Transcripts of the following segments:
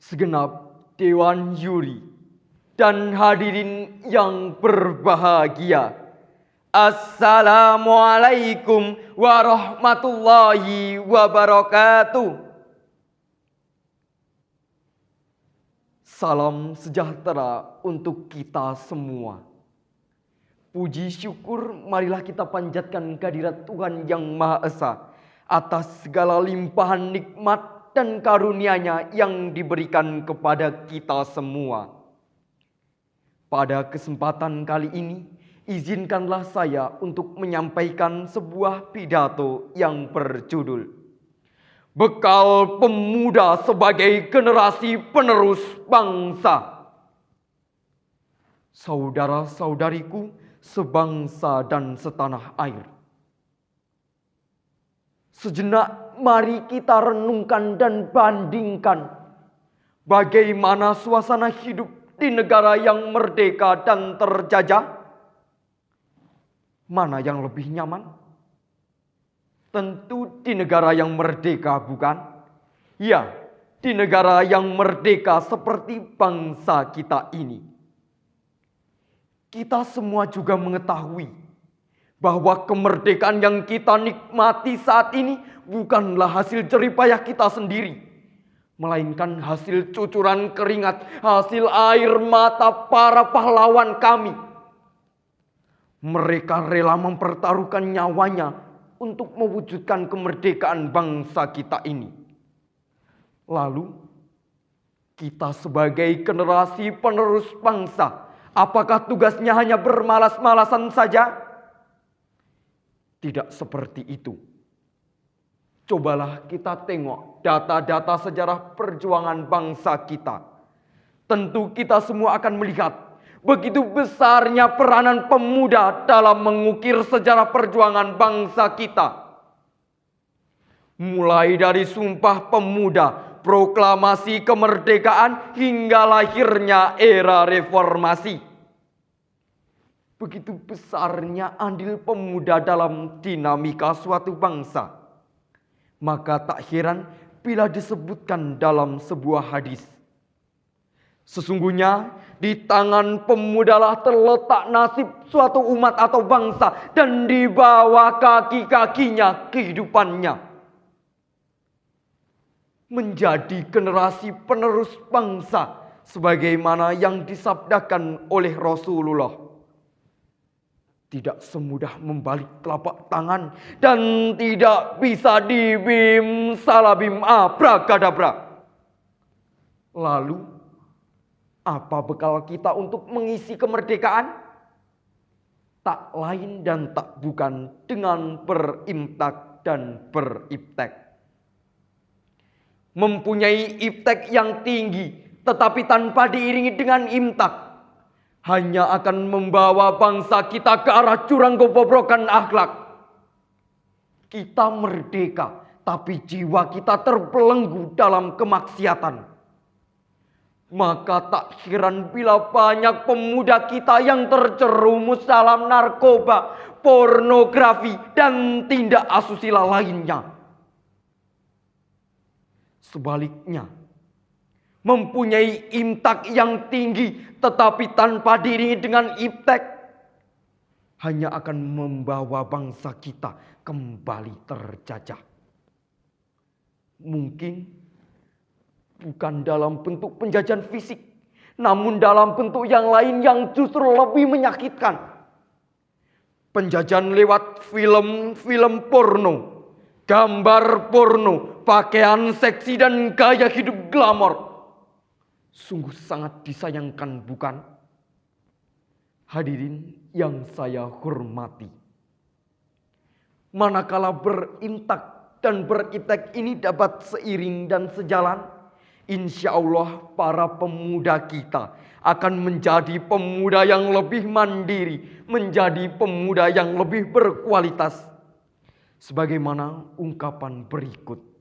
segenap Dewan Juri dan hadirin yang berbahagia. Assalamualaikum warahmatullahi wabarakatuh. Salam sejahtera untuk kita semua. Puji syukur marilah kita panjatkan kehadirat Tuhan Yang Maha Esa atas segala limpahan nikmat dan karunia-Nya yang diberikan kepada kita semua. Pada kesempatan kali ini, izinkanlah saya untuk menyampaikan sebuah pidato yang berjudul Bekal Pemuda sebagai Generasi Penerus Bangsa. Saudara-saudariku sebangsa dan setanah air. Sejenak mari kita renungkan dan bandingkan bagaimana suasana hidup di negara yang merdeka dan terjajah. Mana yang lebih nyaman? Tentu di negara yang merdeka, bukan? Ya, di negara yang merdeka seperti bangsa kita ini. Kita semua juga mengetahui bahwa kemerdekaan yang kita nikmati saat ini bukanlah hasil jeripayah kita sendiri, melainkan hasil cucuran keringat, hasil air mata para pahlawan kami. Mereka rela mempertaruhkan nyawanya untuk mewujudkan kemerdekaan bangsa kita ini. Lalu, kita sebagai generasi penerus bangsa, apakah tugasnya hanya bermalas-malasan saja? Tidak seperti itu. Cobalah kita tengok data-data sejarah perjuangan bangsa kita. Tentu kita semua akan melihat begitu besarnya peranan pemuda dalam mengukir sejarah perjuangan bangsa kita. Mulai dari Sumpah Pemuda, proklamasi kemerdekaan hingga lahirnya era reformasi. Begitu besarnya andil pemuda dalam dinamika suatu bangsa. Maka tak heran bila disebutkan dalam sebuah hadis. Sesungguhnya di tangan pemudalah terletak nasib suatu umat atau bangsa dan di bawah kaki-kakinya kehidupannya. Menjadi generasi penerus bangsa sebagaimana yang disabdakan oleh Rasulullah. Tidak semudah membalik telapak tangan dan tidak bisa dibim salabim abrakadabra. Lalu, apa bekal kita untuk mengisi kemerdekaan? Tak lain dan tak bukan dengan berimtak dan beriptek. Mempunyai iptek yang tinggi tetapi tanpa diiringi dengan imtak hanya akan membawa bangsa kita ke arah jurang kebobrokan akhlak. Kita merdeka tapi jiwa kita terbelenggu dalam kemaksiatan. Maka tak heran bila banyak pemuda kita yang terjerumus dalam narkoba, pornografi, dan tindak asusila lainnya. Sebaliknya, mempunyai imtak yang tinggi tetapi tanpa diiringi dengan iptek hanya akan membawa bangsa kita kembali terjajah. Mungkin bukan dalam bentuk penjajahan fisik, namun dalam bentuk yang lain yang justru lebih menyakitkan. Penjajahan lewat film-film porno, gambar porno, pakaian seksi dan gaya hidup glamor. Sungguh sangat disayangkan, bukan? Hadirin yang saya hormati. Manakala berimtak dan beriptek ini dapat seiring dan sejalan, insya Allah para pemuda kita akan menjadi pemuda yang lebih mandiri, menjadi pemuda yang lebih berkualitas. Sebagaimana ungkapan berikut.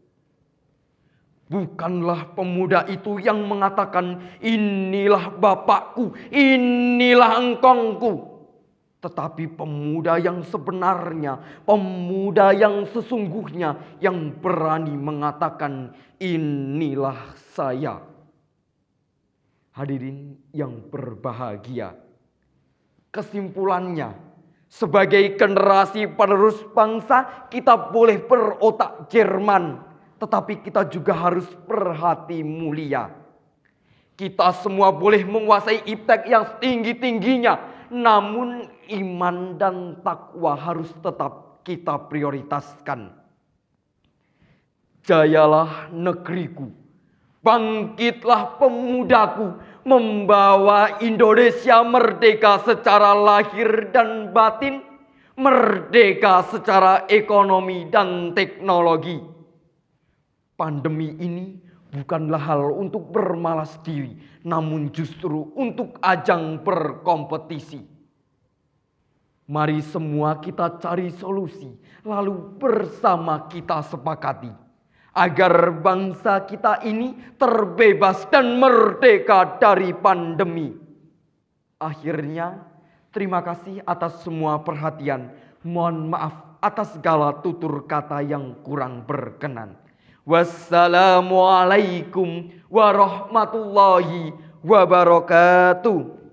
Bukanlah pemuda itu yang mengatakan inilah bapakku, inilah engkongku. Tetapi pemuda yang sebenarnya, pemuda yang sesungguhnya yang berani mengatakan inilah saya. Hadirin yang berbahagia, kesimpulannya, sebagai generasi penerus bangsa, kita boleh berotak Jerman, tetapi kita juga harus berhati mulia. Kita semua boleh menguasai iptek yang setinggi-tingginya, namun iman dan takwa harus tetap kita prioritaskan. Jayalah negeriku, bangkitlah pemudaku, membawa Indonesia merdeka secara lahir dan batin, merdeka secara ekonomi dan teknologi. Pandemi ini bukanlah hal untuk bermalas diri, namun justru untuk ajang berkompetisi. Mari semua kita cari solusi, lalu bersama kita sepakati agar bangsa kita ini terbebas dan merdeka dari pandemi. Akhirnya, terima kasih atas semua perhatian. Mohon maaf atas segala tutur kata yang kurang berkenan. Wassalamualaikum warahmatullahi wabarakatuh.